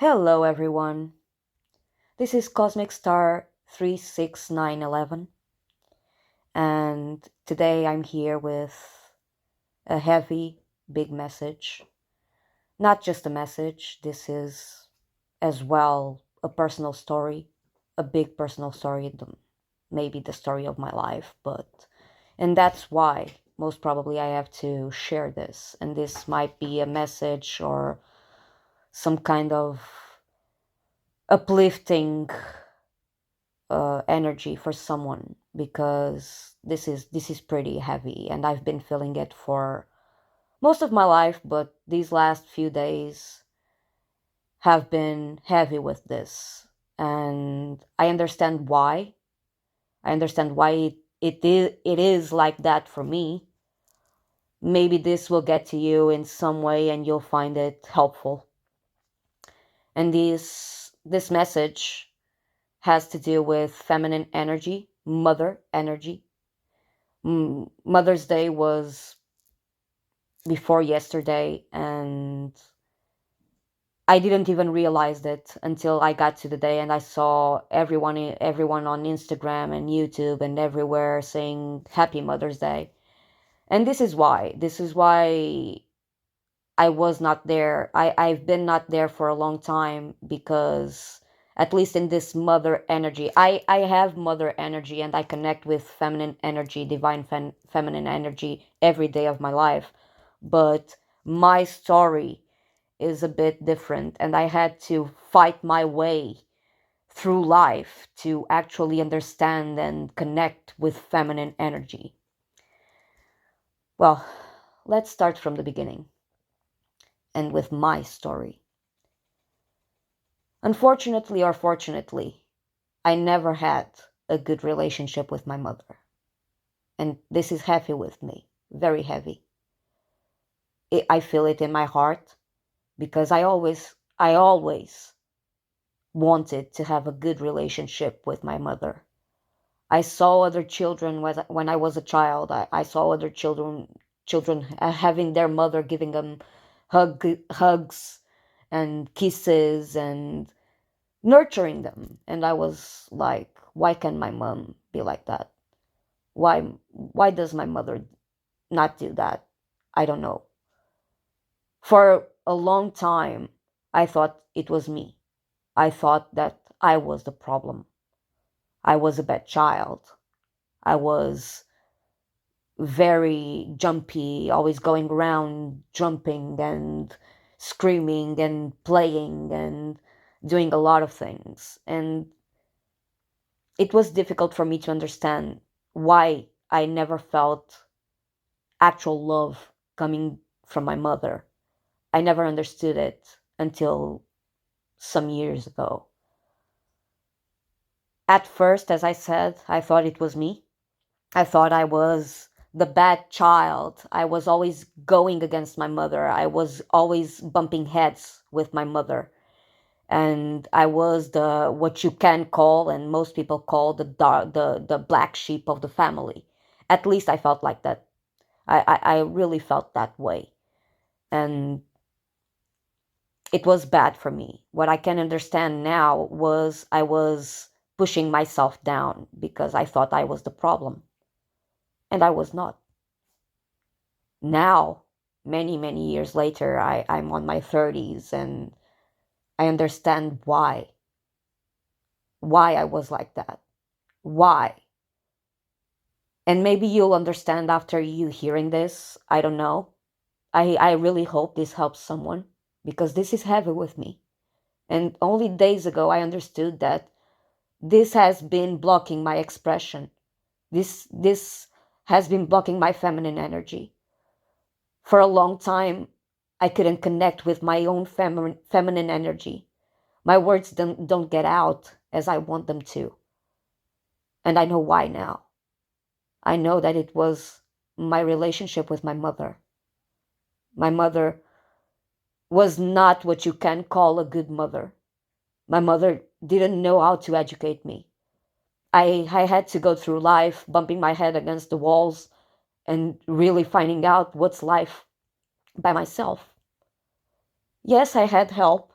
Hello, everyone. This is Cosmic Star 36911, and today I'm here with a heavy, big message. Not just a message, this is as well a personal story, a big personal story, maybe the story of my life, and that's why most probably I have to share this, and this might be a message or some kind of uplifting energy for someone because this is pretty heavy and I've been feeling it for most of my life, but these last few days have been heavy with this, and I understand why. I understand why it is like that for me. Maybe this will get to you in some way and you'll find it helpful. And this message has to do with feminine energy, mother energy. Mother's Day was before yesterday, and I didn't even realize it until I got to the day and I saw everyone on Instagram and YouTube and everywhere saying Happy Mother's Day. And this is why I was not there. I've been not there for a long time because at least in this mother energy, I have mother energy and I connect with feminine energy, divine feminine energy every day of my life. But my story is a bit different and I had to fight my way through life to actually understand and connect with feminine energy. Well, let's start from the beginning and with my story. Unfortunately or fortunately, I never had a good relationship with my mother. And this is heavy with me, very heavy. I feel it in my heart because I always wanted to have a good relationship with my mother. I saw other children when I was a child. I saw other children having their mother giving them hugs and kisses and nurturing them, and I was like, why can my mom be like that? Why does my mother not do that? I don't know. For a long time I thought it was me. I thought that I was the problem. I was a bad child. I was very jumpy, always going around jumping and screaming and playing and doing a lot of things, and it was difficult for me to understand why I never felt actual love coming from my mother. I never understood it until some years ago. At first, as I said, I thought it was me. I thought I was the bad child. I was always going against my mother. I was always bumping heads with my mother. And I was the what you can call and most people call the black sheep of the family. At least I felt like that. I really felt that way, and it was bad for me. What I can understand now was I was pushing myself down because I thought I was the problem, and I was not. Now, many years later, I'm on my 30s and I understand why I was like that. Why? And maybe you'll understand after you hearing this. I don't know. I really hope this helps someone because this is heavy with me. And only days ago I understood that this has been blocking my expression. This has been blocking my feminine energy. For a long time, I couldn't connect with my own feminine energy. My words don't get out as I want them to. And I know why now. I know that it was my relationship with my mother. My mother was not what you can call a good mother. My mother didn't know how to educate me. I had to go through life bumping my head against the walls and really finding out what's life by myself. Yes, I had help.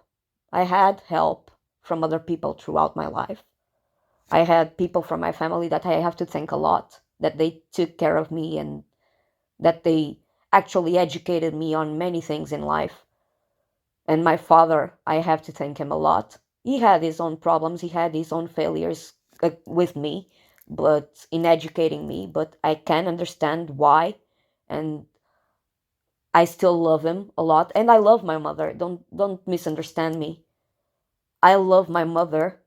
I had help from other people throughout my life. I had people from my family that I have to thank a lot, that they took care of me and that they actually educated me on many things in life. And my father, I have to thank him a lot. He had his own problems, he had his own failures with me, but in educating me, but I can understand why. And I still love him a lot. And I love my mother. Don't misunderstand me. I love my mother,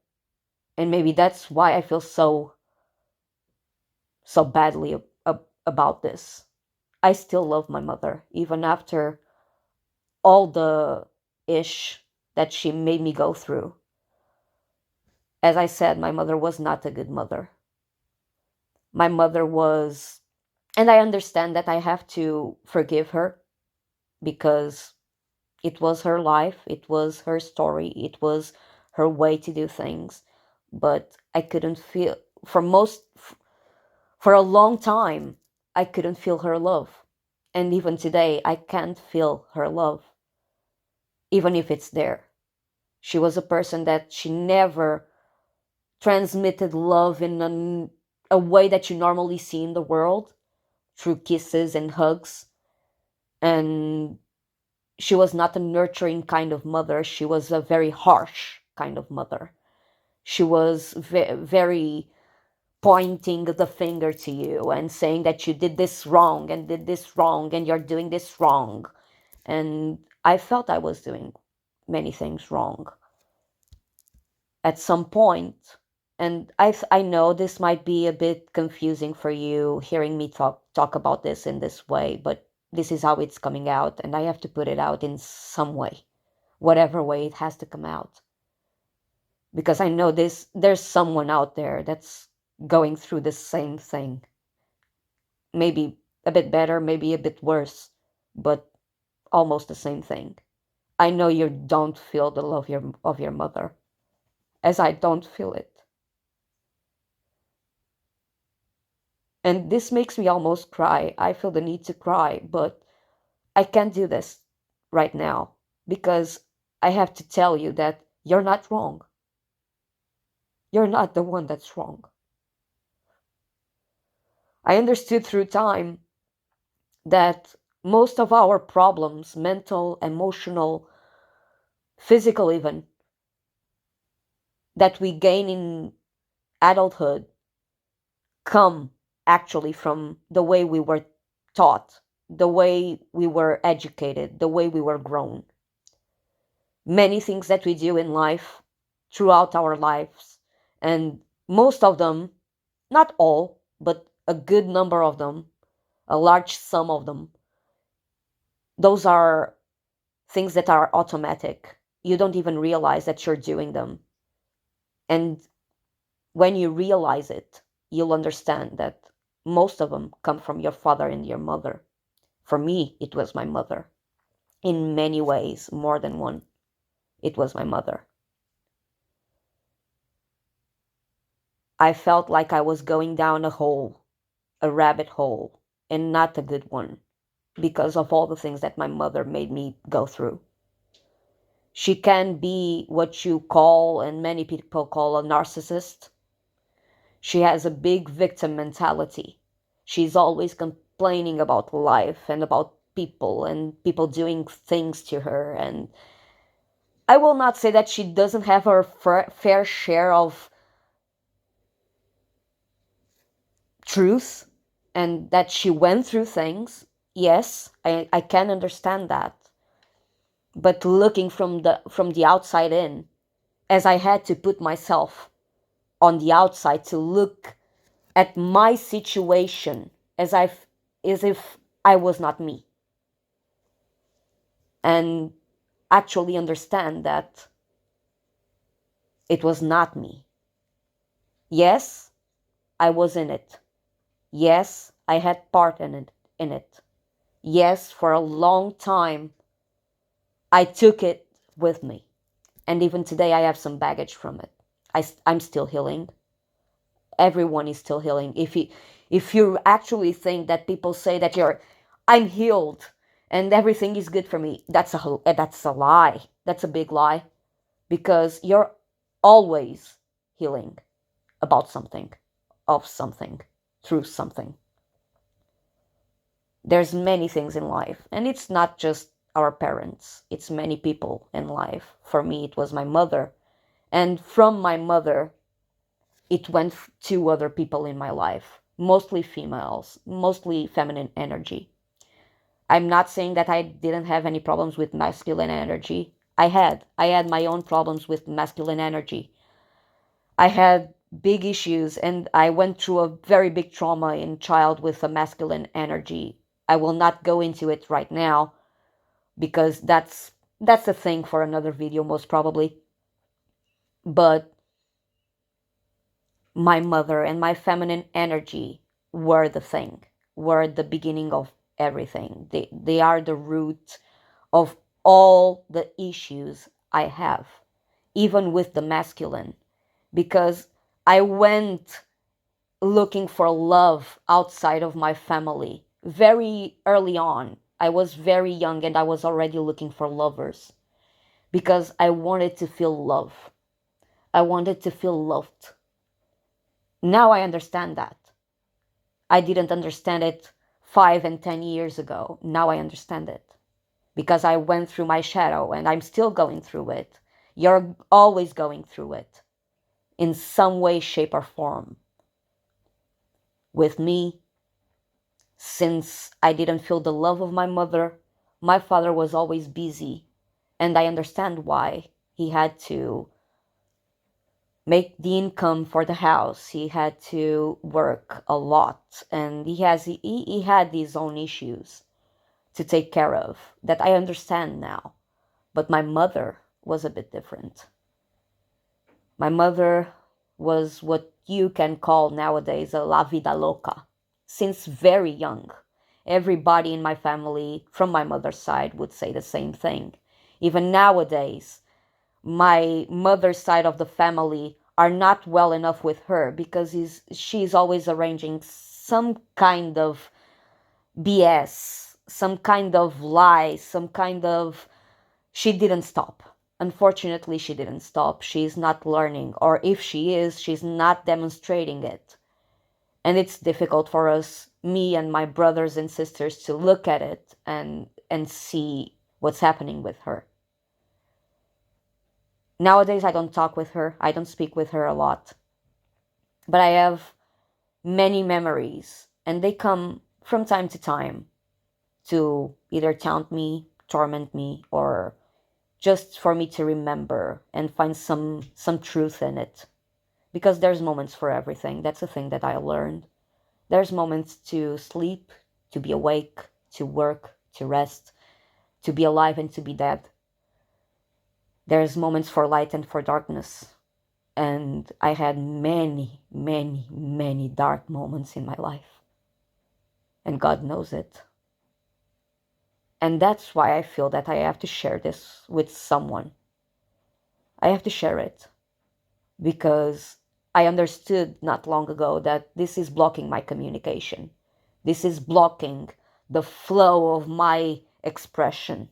and maybe that's why I feel so badly about this. I still love my mother, even after all the ish that she made me go through. As I said, my mother was not a good mother. My mother was, and I understand that I have to forgive her because it was her life, it was her story, it was her way to do things. But I couldn't feel, for most, for a long time, I couldn't feel her love. And even today, I can't feel her love, even if it's there. She was a person that she never transmitted love in a way that you normally see in the world through kisses and hugs. And she was not a nurturing kind of mother. She was a very harsh kind of mother. She was very pointing the finger to you and saying that you did this wrong and did this wrong and you're doing this wrong. And I felt I was doing many things wrong at some point. And I know this might be a bit confusing for you hearing me talk about this in this way, but this is how it's coming out, and I have to put it out in some way, whatever way it has to come out. Because I know there's someone out there that's going through the same thing. Maybe a bit better, maybe a bit worse, but almost the same thing. I know you don't feel the love of your mother, as I don't feel it. And this makes me almost cry. I feel the need to cry, but I can't do this right now because I have to tell you that you're not wrong. You're not the one that's wrong. I understood through time that most of our problems, mental, emotional, physical even, that we gain in adulthood come actually from the way we were taught, the way we were educated, the way we were grown. Many things that we do in life throughout our lives, and most of them, not all, but a good number of them, a large sum of them, those are things that are automatic. You don't even realize that you're doing them. And when you realize it, you'll understand that most of them come from your father and your mother. For me, it was my mother. In many ways, more than one, it was my mother. I felt like I was going down a hole, a rabbit hole, and not a good one, because of all the things that my mother made me go through. She can be what you call, and many people call, a narcissist. She has a big victim mentality. She's always complaining about life and about people and people doing things to her. And I will not say that she doesn't have her fair share of truth and that she went through things. Yes, I can understand that. But looking from the outside in, as I had to put myself on the outside to look at my situation as if I was not me, and actually understand that it was not me. Yes, I was in it. Yes, I had part in it. Yes, for a long time I took it with me. And even today I have some baggage from it. I'm still healing. Everyone is still healing. If you actually think that people say that I'm healed and everything is good for me, that's a lie. That's a big lie. because you're always healing about something, of something, through something. There's many things in life, and it's not just our parents, it's many people in life. For me, it was my mother, and from my mother, it went to other people in my life, mostly females, mostly feminine energy. I'm not saying that I didn't have any problems with masculine energy. I had my own problems with masculine energy. I had big issues, and I went through a very big trauma in child with a masculine energy. I will not go into it right now because that's a thing for another video most probably. But my mother and my feminine energy were the thing, were the beginning of everything. They are the root of all the issues I have, even with the masculine, because I went looking for love outside of my family very early on. I was very young and I was already looking for lovers because I wanted to feel love. I wanted to feel loved. Now I understand that. I didn't understand it 5 and 10 years ago. Now I understand it because I went through my shadow and I'm still going through it. You're always going through it in some way, shape, or form. With me, since I didn't feel the love of my mother, my father was always busy, and I understand why. He had to make the income for the house. He had to work a lot, and he had his own issues to take care of that I understand now. But my mother was a bit different. My mother was what you can call nowadays a la vida loca. Since very young, everybody in my family from my mother's side would say the same thing. Even nowadays, my mother's side of the family are not well enough with her because she's always arranging some kind of BS, some kind of lie, some kind of. She didn't stop. Unfortunately, she didn't stop. She's not learning, or if she is, she's not demonstrating it. And it's difficult for us, me and my brothers and sisters, to look at it and see what's happening with her. Nowadays, I don't talk with her. I don't speak with her a lot. But I have many memories, and they come from time to time to either taunt me, torment me, or just for me to remember and find some truth in it. Because there's moments for everything. That's a thing that I learned. There's moments to sleep, to be awake, to work, to rest, to be alive and to be dead. There's moments for light and for darkness. And I had many, many, many dark moments in my life. And God knows it. And that's why I feel that I have to share this with someone. I have to share it because I understood not long ago that this is blocking my communication. This is blocking the flow of my expression.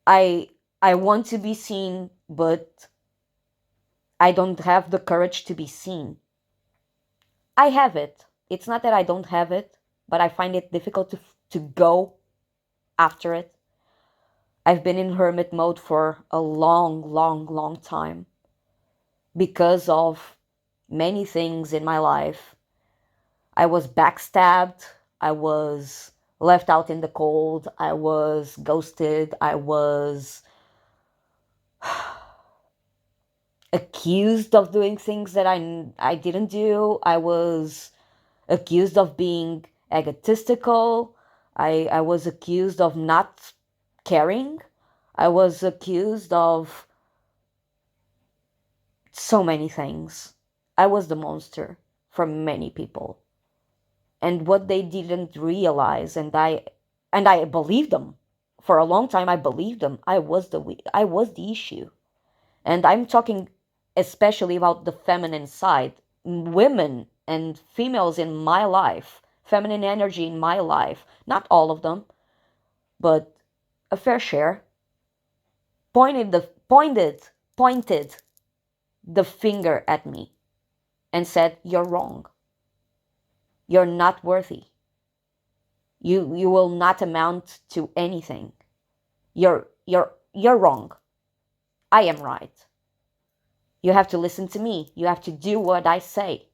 I I want to be seen, but I don't have the courage to be seen. I have it. It's not that I don't have it, but I find it difficult to go after it. I've been in hermit mode for a long, long, long time because of many things in my life. I was backstabbed. I was left out in the cold. I was ghosted. I was accused of doing things that I didn't do. I was accused of being egotistical. I was accused of not caring. I was accused of so many things. I was the monster for many people. And what they didn't realize, and I believed them. For a long time I believed them. I was the issue. And I'm talking especially about the feminine side. Women and females in my life, feminine energy in my life, not all of them, but a fair share, pointed the finger at me and said, "You're wrong. You're not worthy. You will not amount to anything. You're wrong. I am right. You have to listen to me. You have to do what I say.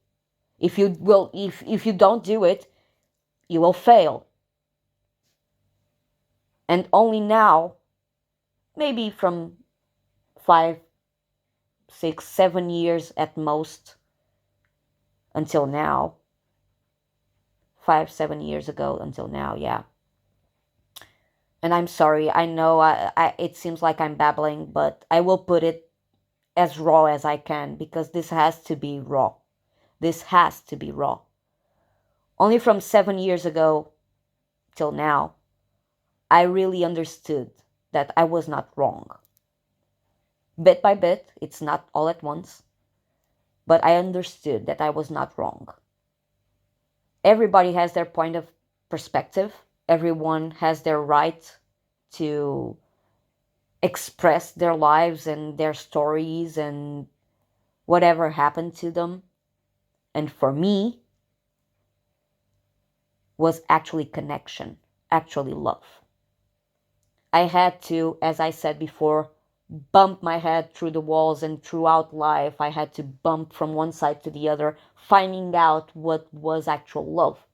If you don't do it, you will fail." And only now, maybe from 5, 6, 7 years at most until now, 5, 7 years ago until now, yeah. And I'm sorry, I know it seems like I'm babbling, but I will put it as raw as I can because this has to be raw. This has to be raw. Only from 7 years ago till now, I really understood that I was not wrong. Bit by bit, it's not all at once, but I understood that I was not wrong. Everybody has their point of perspective. Everyone has their right to express their lives and their stories and whatever happened to them. And for me, was actually connection, actually love. I had to, as I said before, bump my head through the walls, and throughout life I had to bump from one side to the other, finding out what was actual love.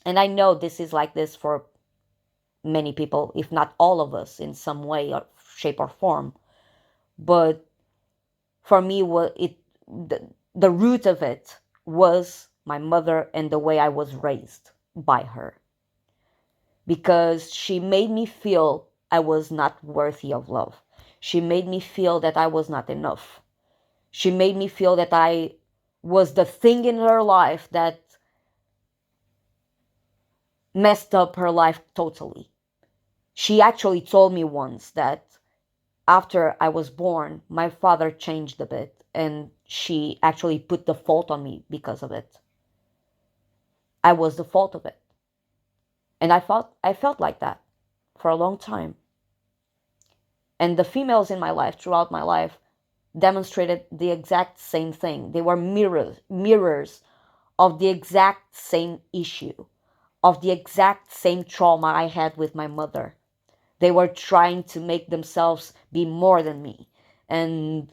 And I know this is like this for many people, if not all of us, in some way or shape or form. But for me, the root of it was my mother and the way I was raised by her, because she made me feel I was not worthy of love. She made me feel that I was not enough. She made me feel that I was the thing in her life that messed up her life totally. She actually told me once that after I was born, my father changed a bit, and she actually put the fault on me because of it. I was the fault of it. And I felt like that for a long time. And the females in my life, throughout my life, demonstrated the exact same thing. They were mirrors of the exact same issue, of the exact same trauma I had with my mother. They were trying to make themselves be more than me. And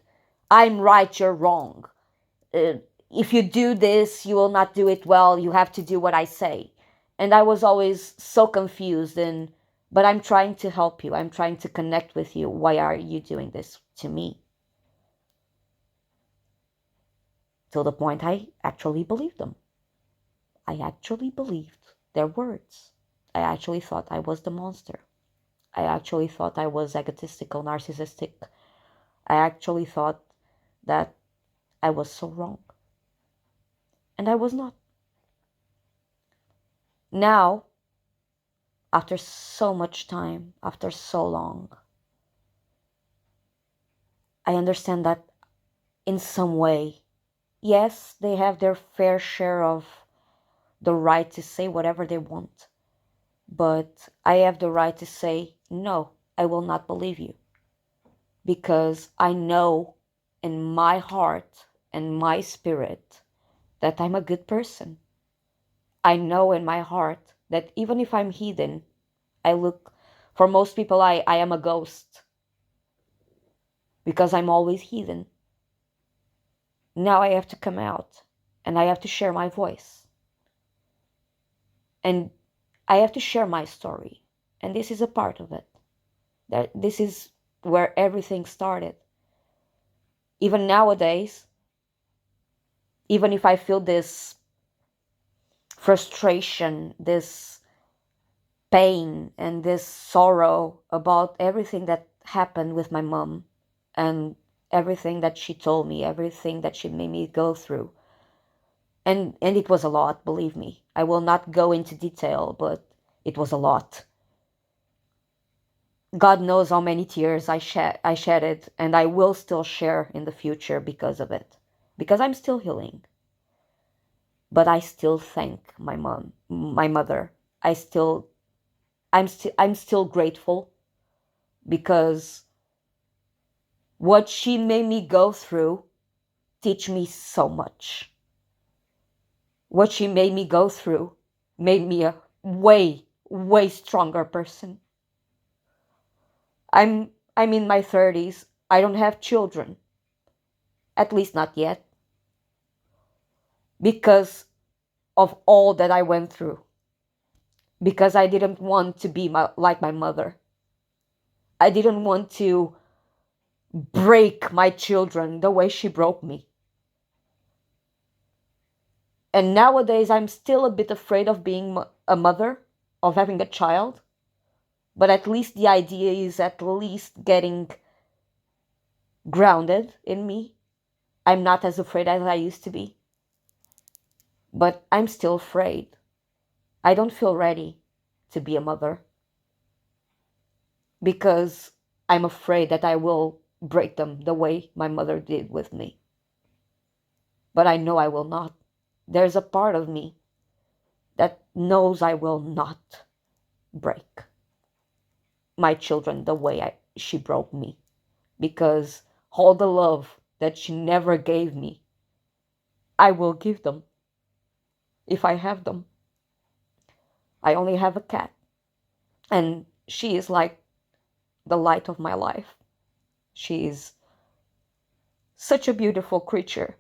I'm right, you're wrong. Uh, if you do this, you will not do it well. You have to do what I say. And I was always so confused. But I'm trying to help you. I'm trying to connect with you. Why are you doing this to me? Till the point I actually believed them. I actually believed their words. I actually thought I was the monster. I actually thought I was egotistical, narcissistic. I actually thought that I was so wrong. And I was not. Now, after so much time, after so long, I understand that in some way, yes, they have their fair share of the right to say whatever they want. But I have the right to say, no, I will not believe you. Because I know in my heart and my spirit that I'm a good person. I know in my heart that even if I'm heathen, for most people, I am a ghost. Because I'm always heathen. Now I have to come out and I have to share my voice. And I have to share my story. And this is a part of it. This is where everything started. Even nowadays, even if I feel this frustration, this pain, and this sorrow about everything that happened with my mom and everything that she told me, everything that she made me go through. And it was a lot, believe me. I will not go into detail, but it was a lot. God knows how many tears I shedded, and I will still share in the future because of it. Because I'm still healing. But I still thank my mother. I'm still grateful because What she made me go through teach me so much. What she made me go through made me a way, way stronger person. I'm in my 30s. I don't have children, at least not yet, because of all that I went through. Because I didn't want to be like my mother. I didn't want to break my children the way she broke me. And nowadays, I'm still a bit afraid of being a mother, of having a child. But at least the idea is at least getting grounded in me. I'm not as afraid as I used to be. But I'm still afraid. I don't feel ready to be a mother because I'm afraid that I will break them the way my mother did with me. But I know I will not. There's a part of me that knows I will not break my children the way she broke me, because all the love that she never gave me, I will give them if I have them. I only have a cat, and she is like the light of my life. She is such a beautiful creature,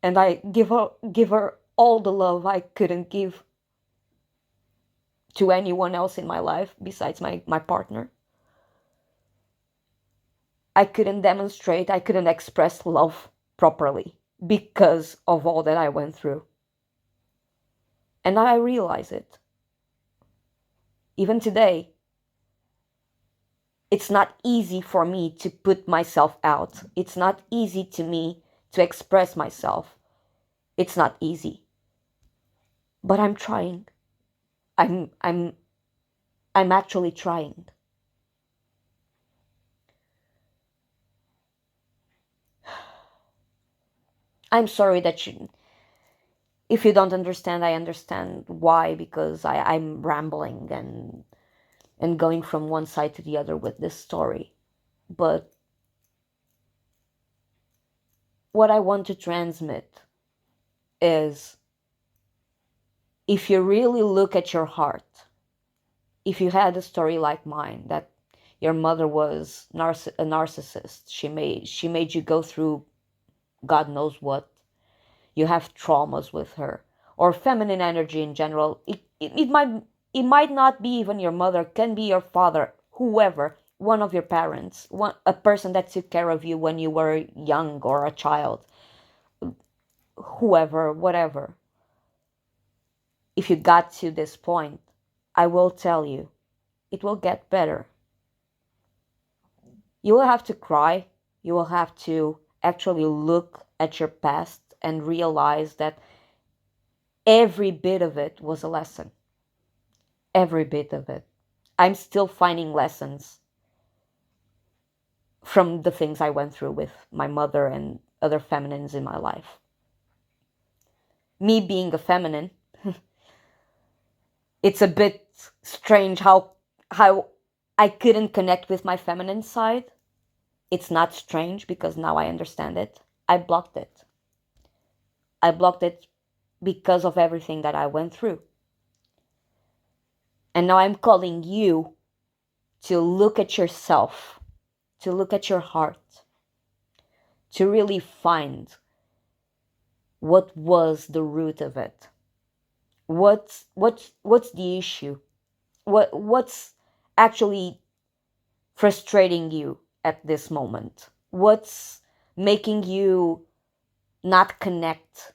and I give her all the love I couldn't give to anyone else in my life besides my partner. I couldn't express love properly because of all that I went through. And now I realize it. Even today, it's not easy for me to put myself out. It's not easy to me to express myself. It's not easy. But I'm trying. I'm I'm I'm actually trying. I'm sorry that you if you don't understand, I understand why, because I'm rambling and going from one side to the other with this story. But what I want to transmit is, if you really look at your heart, if you had a story like mine, that your mother was a narcissist, she made you go through God knows what, you have traumas with her, or feminine energy in general, it might not be even your mother, can be your father, whoever, one of your parents, a person that took care of you when you were young or a child, whoever, whatever. If you got to this point, I will tell you, it will get better. You will have to cry. You will have to actually look at your past and realize that every bit of it was a lesson. Every bit of it. I'm still finding lessons from the things I went through with my mother and other feminines in my life. Me being a feminine, it's a bit strange how I couldn't connect with my feminine side. It's not strange because now I understand it. I blocked it. I blocked it because of everything that I went through. And now I'm calling you to look at yourself, to look at your heart, to really find what was the root of it. What's the issue? What's actually frustrating you at this moment? What's making you not connect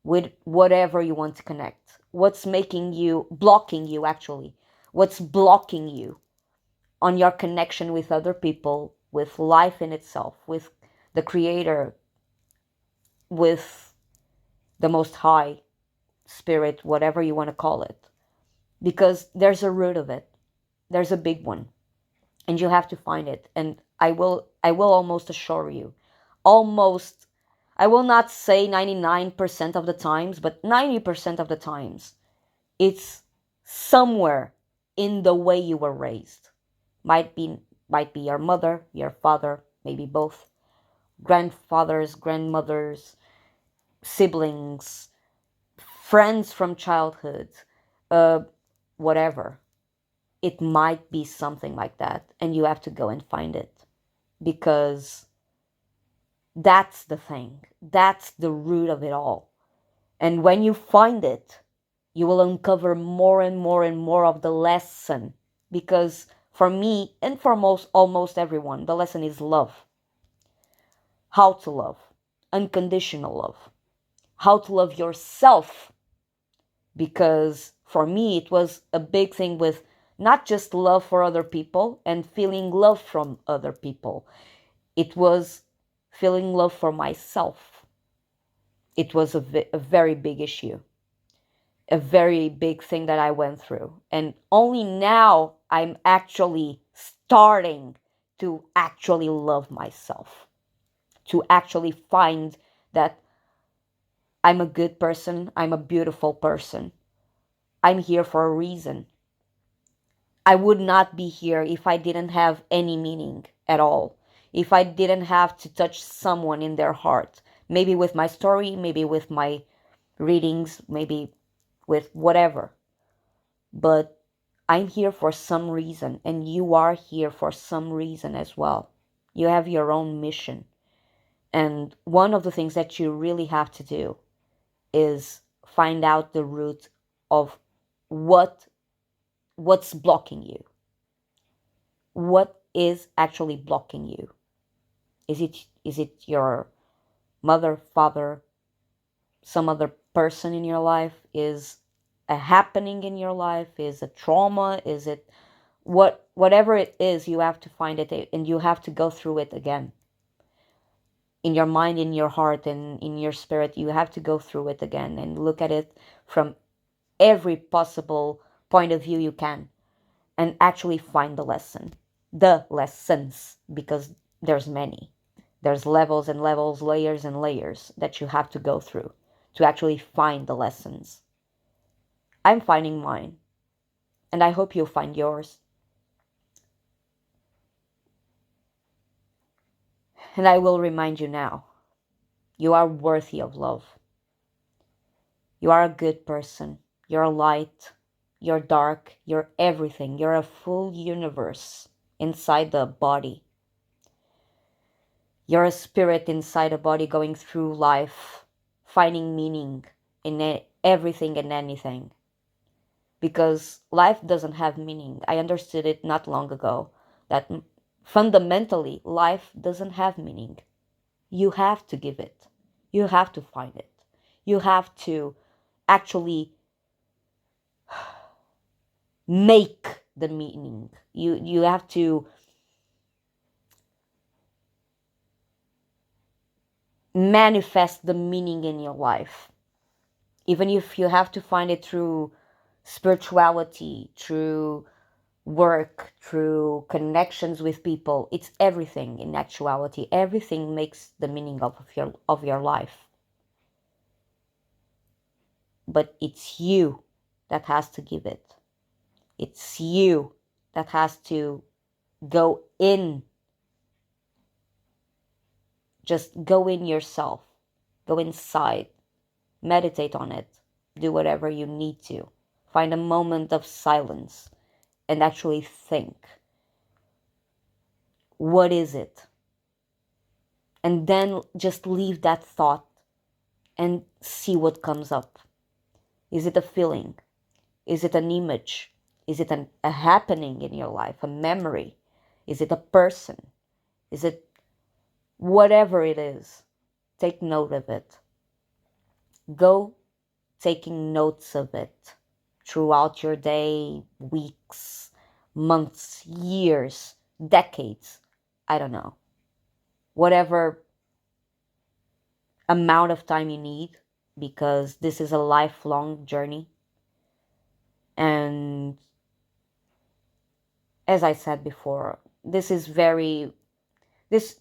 with whatever you want to connect? What's making you, blocking you actually? What's blocking you on your connection with other people, with life in itself, with the Creator, with the Most High Spirit, whatever you want to call it? Because there's a root of it. There's a big one. And you have to find it. And I will almost assure you, almost, I will not say 99% of the times, but 90% of the times, it's somewhere in the way you were raised. Might be might be your mother, your father, maybe both. grandfathers, grandmothers, siblings, friends from childhood, uh, whatever. It might be something like that, and you have to go and find it, because that's the thing. That's the root of it all. And when you find it, you will uncover more and more and more of the lesson. Because for me, and for most almost everyone, the lesson is love. How to love, unconditional love. How to love yourself. Because for me, it was a big thing with not just love for other people and feeling love from other people. It was feeling love for myself. It was a very big issue, a very big thing that I went through. And only now I'm actually starting to actually love myself, to actually find that I'm a good person, I'm a beautiful person, I'm here for a reason. I would not be here if I didn't have any meaning at all. If I didn't have to touch someone in their heart, maybe with my story, maybe with my readings, maybe with whatever. But I'm here for some reason, and you are here for some reason as well. You have your own mission. And one of the things that you really have to do is find out the root of what what's blocking you. What is actually blocking you? Is it your mother, father, some other person in your life? Is a happening in your life? Is a trauma? Is it whatever it is? You have to find it, and you have to go through it again. In your mind, in your heart, and in your spirit, you have to go through it again and look at it from every possible point of view you can, and actually find the lessons, because there's many. There's levels and levels, layers and layers that you have to go through to actually find the lessons. I'm finding mine, and I hope you'll find yours. And I will remind you now, you are worthy of love. You are a good person. You're light. You're dark. You're everything. You're a full universe inside the body. You're a spirit inside a body going through life, finding meaning in everything and anything. Because life doesn't have meaning. I understood it not long ago that fundamentally life doesn't have meaning. You have to give it. You have to find it. You have to actually make the meaning. You have to manifest the meaning in your life. Even if you have to find it through spirituality, through work, through connections with people. It's everything in actuality. Everything makes the meaning of your life. But it's you that has to give it. It's you that has to go in. Just go in yourself. Go inside. Meditate on it. Do whatever you need to. Find a moment of silence and actually think. What is it? And then just leave that thought and see what comes up. Is it a feeling? Is it an image? Is it a happening in your life, a memory? Is it a person? Is it whatever it is? Take note of it. Go taking notes of it throughout your day, weeks, months, years, decades. I don't know. Whatever amount of time you need, because this is a lifelong journey. And as I said before, this is very this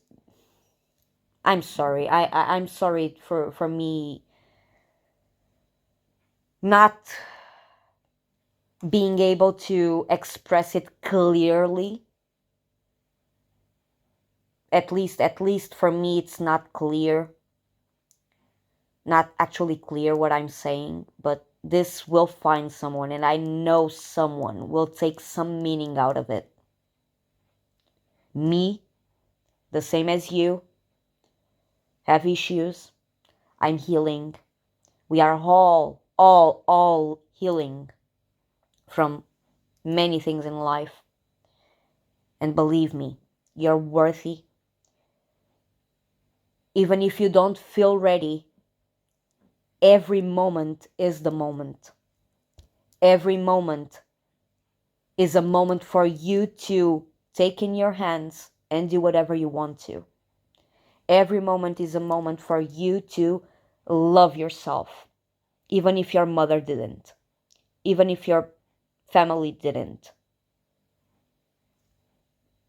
I'm sorry. I'm sorry for me not being able to express it clearly, At least for me, it's not clear, not actually clear what I'm saying, but this will find someone, and I know someone will take some meaning out of it. Me, the same as you, have issues. I'm healing. We are all healing from many things in life. And believe me, you're worthy. Even if you don't feel ready, every moment is the moment. Every moment is a moment for you to take in your hands and do whatever you want to. Every moment is a moment for you to love yourself, even if your mother didn't, even if your family didn't.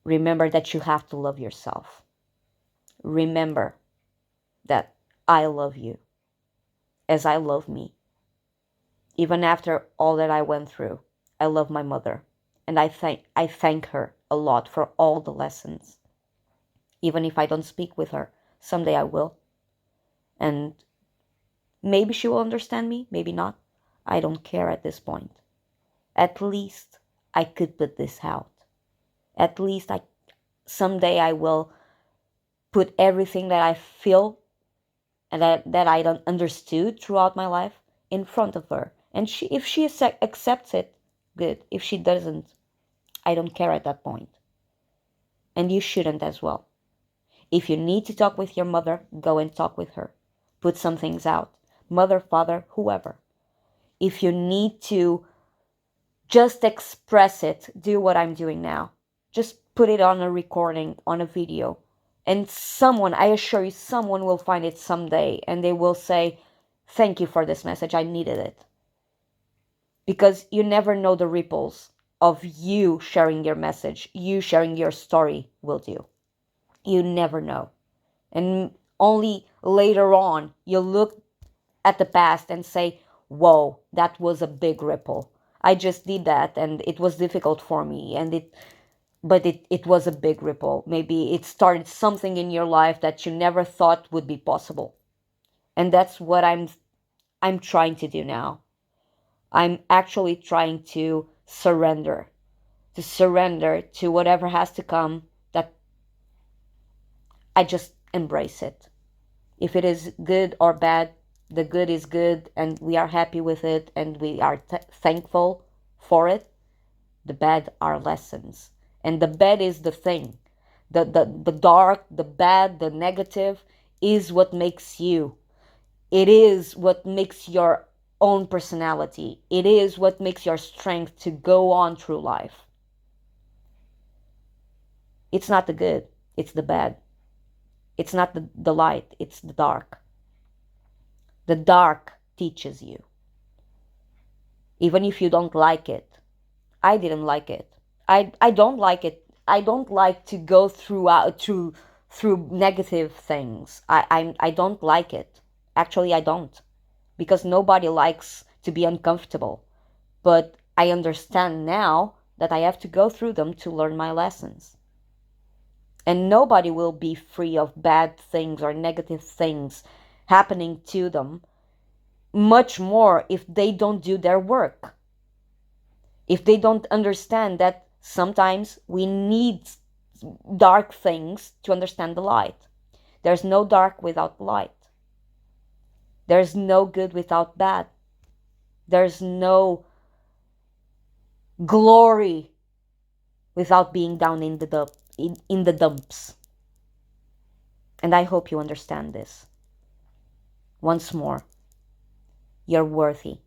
Remember that you have to love yourself. Remember that I love you as I love me. Even after all that I went through, I love my mother, and I thank her a lot for all the lessons. Even if I don't speak with her, someday I will. And maybe she will understand me, maybe not. I don't care at this point. At least I could put this out. At least I someday I will put everything that I feel and that I don't understood throughout my life in front of her. And if she accepts it, good. If she doesn't, I don't care at that point. And you shouldn't as well. If you need to talk with your mother, go and talk with her. Put some things out. Mother, father, whoever. If you need to just express it, do what I'm doing now. Just put it on a recording, on a video. And someone, I assure you, someone will find it someday and they will say, thank you for this message. I needed it. Because you never know the ripples of you sharing your message, you sharing your story will do. You never know. And only later on, you look at the past and say, whoa, that was a big ripple. I just did that and it was difficult for me. But it was a big ripple. Maybe it started something in your life that you never thought would be possible. And that's what I'm trying to do now. I'm actually trying to surrender to whatever has to come, that I just embrace it. If it is good or bad, the good is good and we are happy with it and we are thankful for it. The bad are lessons. And the bad is the thing. The dark, the bad, the negative is what makes you. It is what makes your own personality. It is what makes your strength to go on through life. It's not the good, it's the bad. It's not the light, it's the dark. The dark teaches you. Even if you don't like it. I didn't like it. I don't like it. I don't like to go through negative things. I don't like it. Actually, I don't. Because nobody likes to be uncomfortable. But I understand now that I have to go through them to learn my lessons. And nobody will be free of bad things or negative things happening to them, much more if they don't do their work. If they don't understand that sometimes we need dark things to understand the light. There's no dark without light. There's no good without bad. There's no glory without being down in the dumps. And I hope you understand this. Once more, you're worthy.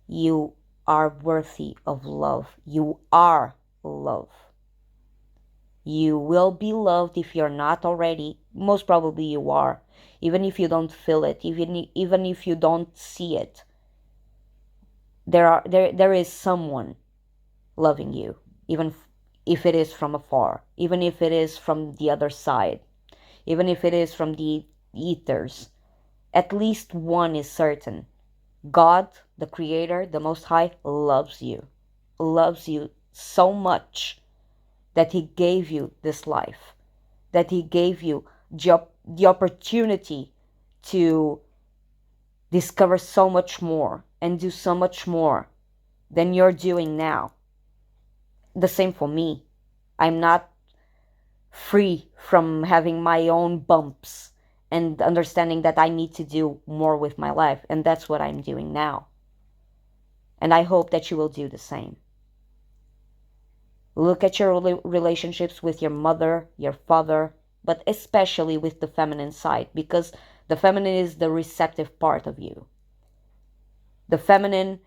You are worthy of love. You are love. You will be loved if you're not already. Most probably you are. Even if you don't feel it, even if you don't see it. There is someone loving you, even if it is from afar, even if it is from the other side, even if it is from the ethers. At least one is certain. God, the Creator, the Most High, loves you so much that He gave you this life, that He gave you the opportunity to discover so much more and do so much more than you're doing now. The same for me. I'm not free from having my own bumps and understanding that I need to do more with my life. And that's what I'm doing now. And I hope that you will do the same. Look at your relationships with your mother, your father, but especially with the feminine side, because the feminine is the receptive part of you. The feminine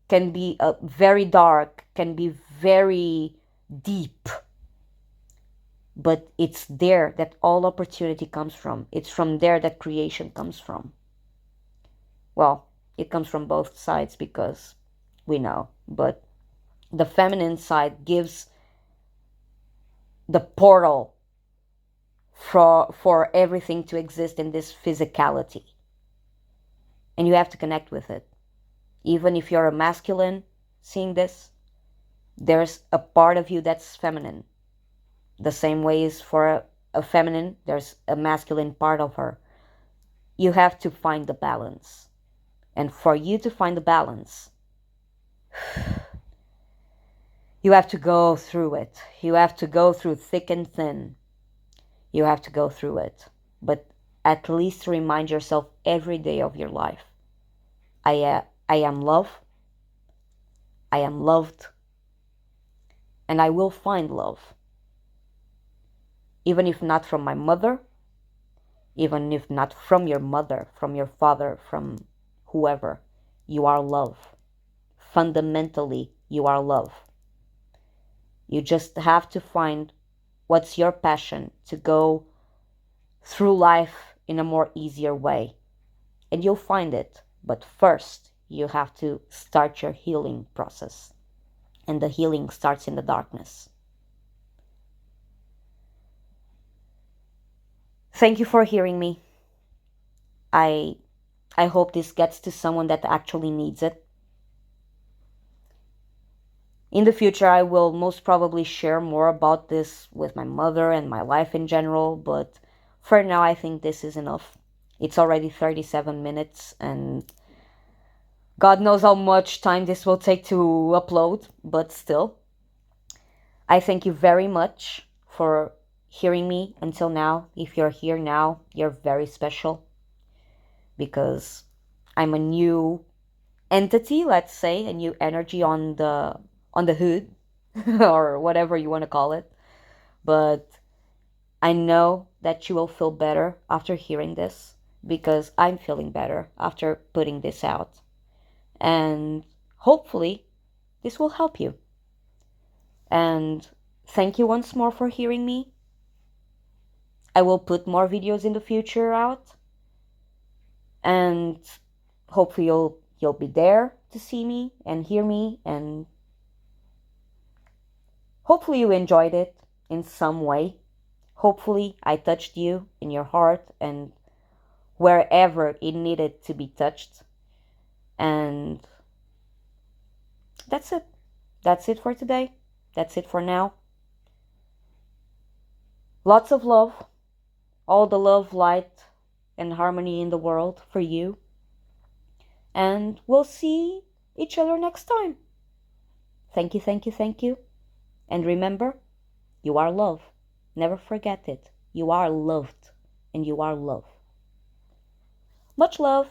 can be very dark, can be very deep, but it's there that all opportunity comes from. It's from there that creation comes from. Well, it comes from both sides because we know, but the feminine side gives the portal for everything to exist in this physicality. And you have to connect with it. Even if you're a masculine seeing this, there's a part of you that's feminine. The same way is for a feminine, there's a masculine part of her. You have to find the balance. And for you to find the balance, you have to go through it. You have to go through thick and thin. You have to go through it. But at least remind yourself every day of your life. I am love. I am loved. And I will find love. Even if not from my mother, even if not from your mother, from your father, from whoever, you are love. Fundamentally, you are love. You just have to find what's your passion to go through life in a more easier way. And you'll find it. But first, you have to start your healing process. And the healing starts in the darkness. Thank you for hearing me. I hope this gets to someone that actually needs it. In the future, I will most probably share more about this with my mother and my life in general, but for now, I think this is enough. It's already 37 minutes, and God knows how much time this will take to upload, but still. I thank you very much for hearing me until now. If you're here now, you're very special because I'm a new entity, let's say, a new energy on the hood or whatever you want to call it. But I know that you will feel better after hearing this because I'm feeling better after putting this out. And hopefully this will help you. And thank you once more for hearing me. I will put more videos in the future out. And hopefully you'll be there to see me and hear me, and hopefully you enjoyed it in some way. Hopefully I touched you in your heart and wherever it needed to be touched. And that's it. That's it for today. That's it for now. Lots of love. All the love, light, and harmony in the world for you. And we'll see each other next time. Thank you, thank you, thank you. And remember, you are love. Never forget it. You are loved and you are love. Much love.